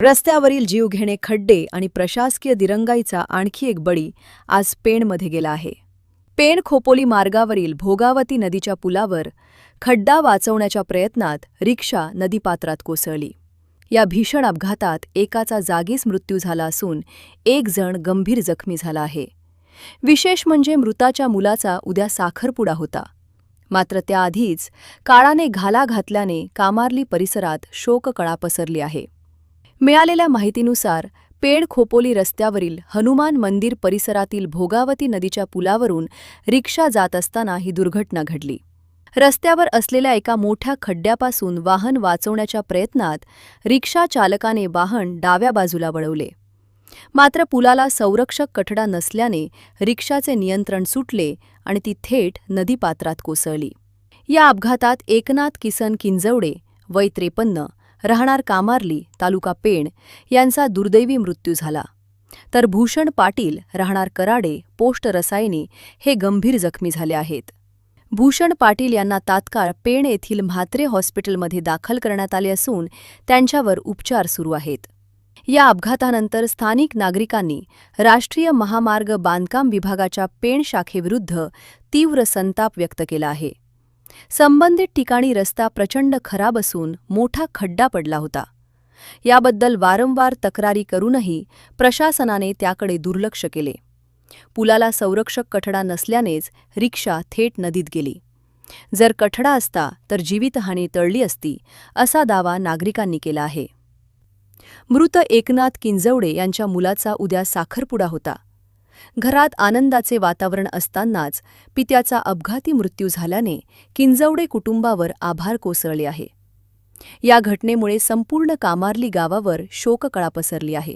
रस्त्यावरील जीवघेणे खड्डे आणि प्रशासकीय दिरंगाईचा आणखी एक बळी आज पेणमध्ये गेला आहे. पेण खोपोली मार्गावरील भोगावती नदीच्या पुलावर खड्डा वाचवण्याच्या प्रयत्नात रिक्षा नदीपात्रात कोसळली. या भीषण अपघातात एकाचा जागीच मृत्यू झाला असून एक जण गंभीर जखमी झाला आहे. विशेष म्हणजे मृताच्या मुलाचा उद्या साखरपुडा होता. मात्र त्याआधीच काळाने घाला घातल्याने कामार्ली परिसरात शोककळा पसरली आहे. मिळालेल्या माहितीनुसार पेण खोपोली रस्त्यावरील हनुमान मंदिर परिसरातील भोगावती नदीच्या पुलावरून रिक्षा जात असताना ही दुर्घटना घडली. रस्त्यावर असलेल्या एका मोठ्या खड्ड्यापासून वाहन वाचवण्याच्या प्रयत्नात रिक्षा चालकाने वाहन डाव्या बाजूला वळवले. मात्र पुलाला संरक्षक कठडा नसल्याने रिक्षाचे नियंत्रण सुटले आणि ती थेट नदीपात्रात कोसळली. या अपघातात एकनाथ किसन किंजवडे वय 53 राहणार कामार्ली तालुका पेण यांचा दुर्दैवी मृत्यू झाला, तर भूषण पाटील राहणार कराडे पोस्ट रसायनी हे गंभीर जखमी झाले आहेत. भूषण पाटील यांना तात्काळ पेण येथील म्हात्रे हॉस्पिटलमध्ये दाखल करण्यात आले असून त्यांच्यावर उपचार सुरू आहेत. या अपघातानंतर स्थानिक नागरिकांनी राष्ट्रीय महामार्ग बांधकाम विभागाच्या पेण शाखेविरुद्ध तीव्र संताप व्यक्त केला आहे. संबंधित ठिकाणी रस्ता प्रचंड खराब असून मोठा खड्डा पडला होता. याबद्दल वारंवार तक्रारी करूनही प्रशासनाने त्याकडे दुर्लक्ष केले. पुलाला संरक्षक कठडा नसल्यानेच रिक्षा थेट नदीत गेली. जर कठडा असता तर जीवितहानी टळली असती, असा दावा नागरिकांनी केला आहे. मृत एकनाथ किंजवडे यांच्या मुलाचा उद्या साखरपुडा होता. घरात आनंदाचे वातावरण असतानाच पित्याचा अपघाती मृत्यू झाल्याने किंजवडे कुटुंबावर आभार कोसळले आहे. या घटनेमुळे संपूर्ण कामार्ली गावावर शोककळा पसरली आहे.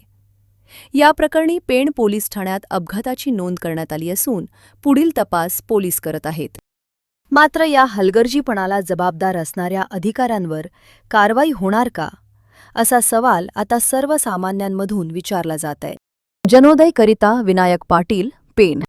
या प्रकरणी पेण पोलीस ठाण्यात अपघाताची नोंद करण्यात आली असून पुढील तपास पोलीस करत आहेत. मात्र या हलगर्जीपणाला जबाबदार असणाऱ्या अधिकाऱ्यांवर कारवाई होणार का, असा सवाल आता सर्वसामान्यांमधून विचारला जात आहे. जनोदयकरिता विनायक पाटील, पेण.